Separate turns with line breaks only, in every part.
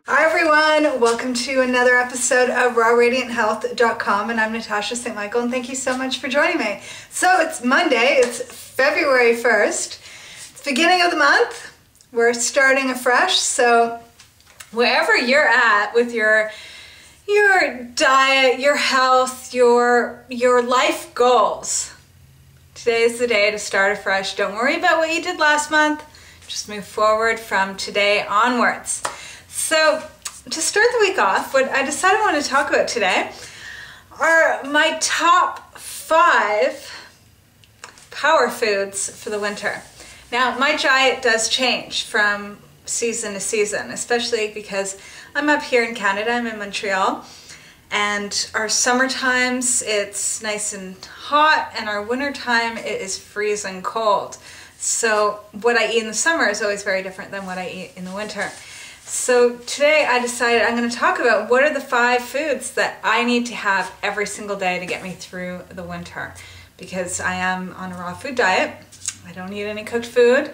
Hi everyone, welcome to another episode of rawradianthealth.com, and I'm Natasha St. Michael, and thank you so much for joining me. So it's Monday, it's February 1st, it's the beginning of the month, we're starting afresh, so wherever you're at with your diet, your health, your life goals, today is the day to start afresh. Don't worry about what you did last month, just move forward from today onwards. So to start the week off, what I decided I want to talk about today are my top 5 power foods for the winter. Now, my diet does change from season to season, especially because I'm up here in Canada, I'm in Montreal, and our summer times it's nice and hot, and our winter time it is freezing cold. So what I eat in the summer is always very different than what I eat in the winter. So today I decided I'm going to talk about what are the 5 foods that I need to have every single day to get me through the winter, because I am on a raw food diet. I don't eat any cooked food,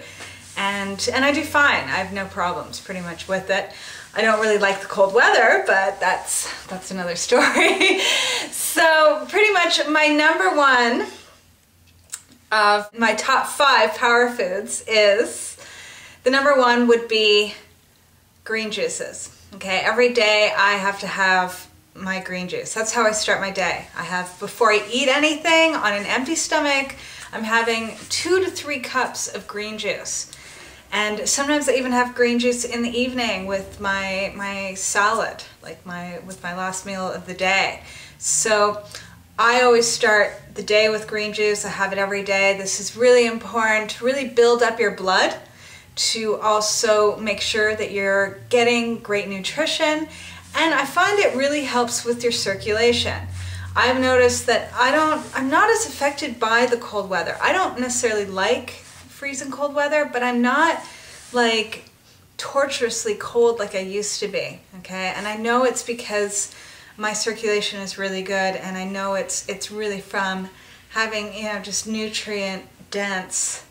and I do fine. I have no problems pretty much with it. I don't really like the cold weather, but that's another story. So pretty much my number 1 of my top 5 power foods is, the number 1 would be green juices. Okay, every day I have to have my green juice. That's how I start my day. Before I eat anything on an empty stomach, I'm having 2 to 3 cups of green juice. And sometimes I even have green juice in the evening with my salad, with my last meal of the day. So I always start the day with green juice. I have it every day. This is really important to really build up your blood, to also make sure that you're getting great nutrition, and I find it really helps with your circulation. I've noticed that I'm not as affected by the cold weather. I don't necessarily like freezing cold weather, but I'm not like torturously cold like I used to be, okay? And I know it's because my circulation is really good, and I know it's really from having, just nutrient dense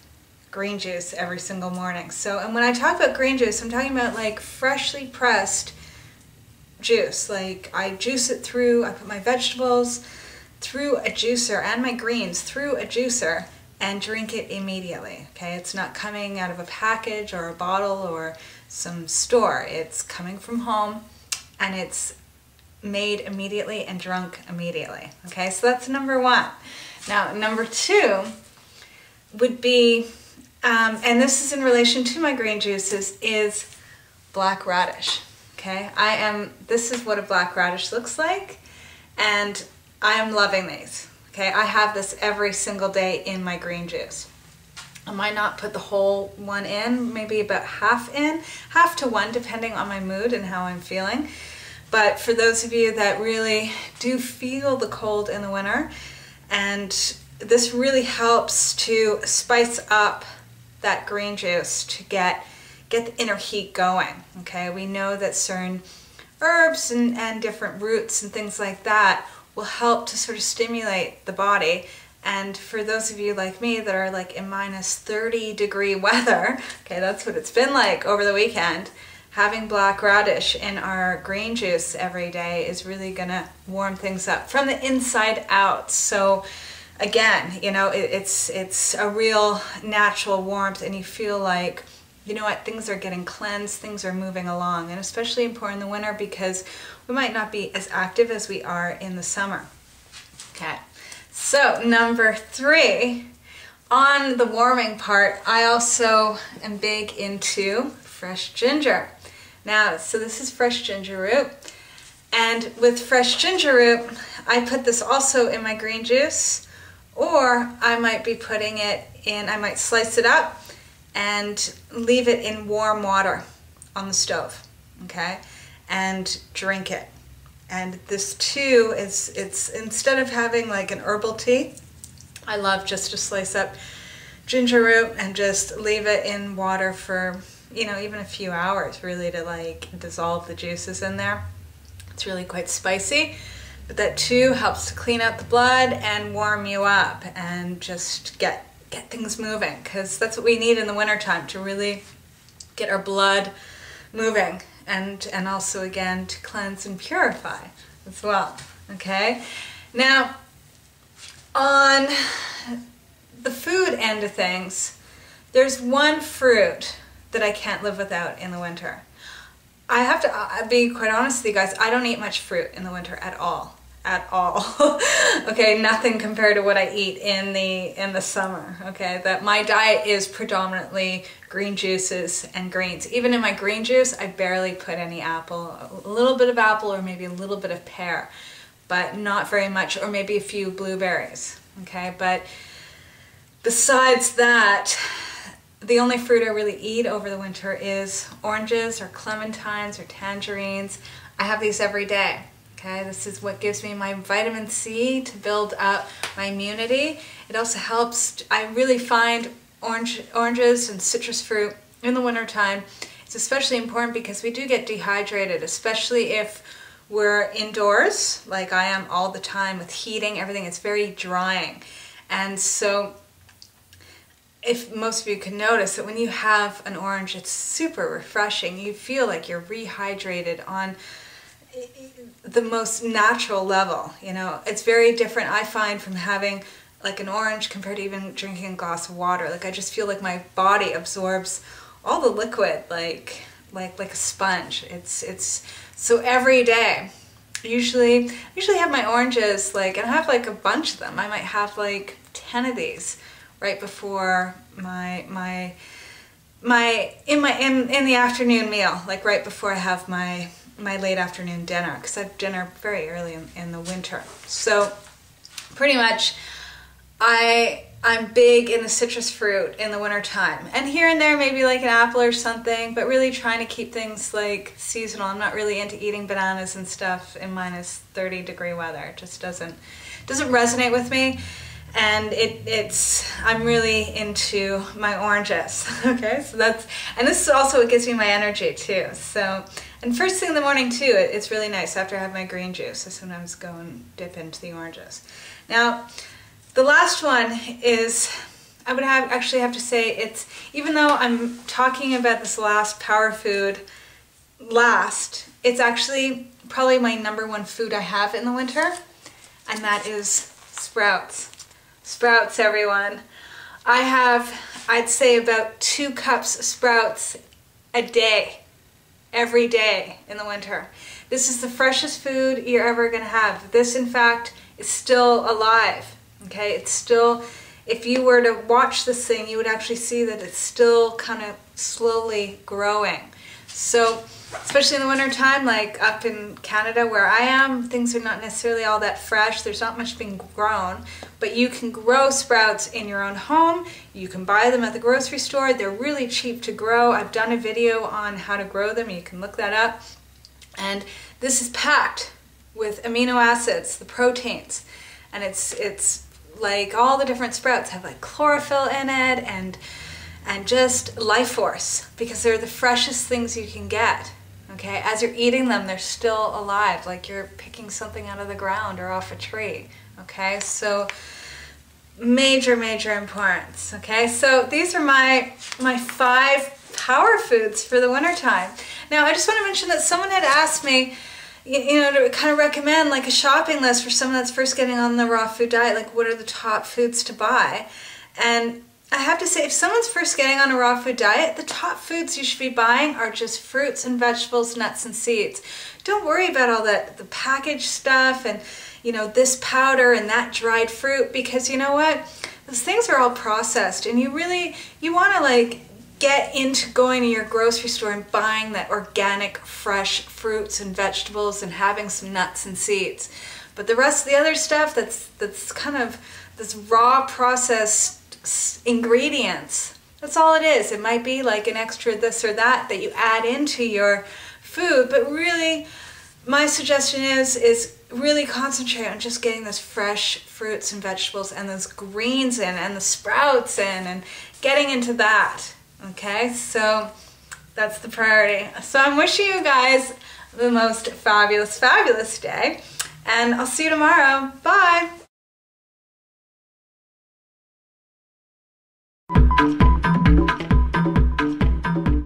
green juice every single morning. So, and when I talk about green juice, I'm talking about like freshly pressed juice. Like I juice it through, I put my vegetables through a juicer and my greens through a juicer and drink it immediately. Okay, it's not coming out of a package or a bottle or some store. It's coming from home, and it's made immediately and drunk immediately. Okay, so that's number 1. Now, number 2 would be, and this is in relation to my green juices, is black radish. Okay, this is what a black radish looks like, and I am loving these. Okay, I have this every single day in my green juice. I might not put the whole one in, maybe about half to 1, depending on my mood and how I'm feeling. But for those of you that really do feel the cold in the winter, and this really helps to spice up that green juice to get the inner heat going. Okay, we know that certain herbs and different roots and things like that will help to sort of stimulate the body. And for those of you like me that are like in minus 30 degree weather, okay, that's what it's been like over the weekend, having black radish in our green juice every day is really gonna warm things up from the inside out. So again, it's a real natural warmth, and you feel like, you know what, things are getting cleansed, things are moving along, and especially important in the winter because we might not be as active as we are in the summer. Okay, so number 3, on the warming part, I also am big into fresh ginger. Now, so this is fresh ginger root, and with fresh ginger root, I put this also in my green juice, or I might be putting it in, I might slice it up and leave it in warm water on the stove, okay, and drink it. And this too it's instead of having like an herbal tea, I love just to slice up ginger root and just leave it in water for, even a few hours, really, to like dissolve the juices in there. It's really quite spicy, but that too helps to clean out the blood and warm you up and just get get things moving, because that's what we need in the wintertime to really get our blood moving, and also again to cleanse and purify as well. Okay, now on the food end of things, there's one fruit that I can't live without in the winter. I have to be quite honest with you guys, I don't eat much fruit in the winter at all. At all. Okay, nothing compared to what I eat in the summer. Okay, that my diet is predominantly green juices and greens. Even in my green juice, I barely put any apple. A little bit of apple or maybe a little bit of pear, but not very much, or maybe a few blueberries. Okay, but besides that, the only fruit I really eat over the winter is oranges or clementines or tangerines. I have these every day. Okay, this is what gives me my vitamin C to build up my immunity. It also helps, I really find oranges and citrus fruit in the wintertime, it's especially important because we do get dehydrated, especially if we're indoors, like I am all the time with heating, everything. It's very drying. And so if most of you can notice that when you have an orange, it's super refreshing. You feel like you're rehydrated on the most natural level. You know, it's very different, I find, from having like an orange compared to even drinking a glass of water. Like I just feel like my body absorbs all the liquid like a sponge. It's so every day. Usually have my oranges, like, and I have like a bunch of them. I might have like 10 of these right before in the afternoon meal, like right before I have my late afternoon dinner, because I have dinner very early in the winter. So pretty much I'm big in the citrus fruit in the winter time, and here and there maybe like an apple or something, but really trying to keep things like seasonal. I'm not really into eating bananas and stuff in minus 30-degree weather. It just doesn't resonate with me. And I'm really into my oranges. Okay, so and this is also what gives me my energy too. So, and first thing in the morning too, it's really nice after I have my green juice. I sometimes go and dip into the oranges. Now, the last one is, I would actually have to say, it's, even though I'm talking about this last power food last, it's actually probably my #1 food I have in the winter, and that is sprouts. Sprouts, everyone. I have, I'd say, about 2 cups of sprouts a day, every day in the winter. This is the freshest food you're ever going to have. This, in fact, is still alive. Okay, it's still, if you were to watch this thing, you would actually see that it's still kind of slowly growing. So, especially in the winter time, like up in Canada where I am, things are not necessarily all that fresh. There's not much being grown, but you can grow sprouts in your own home. You can buy them at the grocery store. They're really cheap to grow. I've done a video on how to grow them. You can look that up. And this is packed with amino acids, the proteins, and it's like all the different sprouts have like chlorophyll in it and just life force, because they're the freshest things you can get. Okay, as you're eating them, they're still alive, like you're picking something out of the ground or off a tree. Okay, so major importance. Okay, so these are my 5 power foods for the wintertime. Now, I just want to mention that someone had asked me, you know, to kind of recommend like a shopping list for someone that's first getting on the raw food diet, like what are the top foods to buy. And I have to say, if someone's first getting on a raw food diet, the top foods you should be buying are just fruits and vegetables, nuts and seeds. Don't worry about all that, the packaged stuff and, you know, this powder and that dried fruit, because you know what? Those things are all processed, and you want to like get into going to your grocery store and buying that organic, fresh fruits and vegetables and having some nuts and seeds. But the rest of the other stuff that's kind of this raw processed ingredients, that's all it is. It might be like an extra this or that you add into your food, but really my suggestion is really concentrate on just getting those fresh fruits and vegetables and those greens in and the sprouts in and getting into that. Okay, so that's the priority. So I'm wishing you guys the most fabulous day, and I'll see you tomorrow. Bye. you.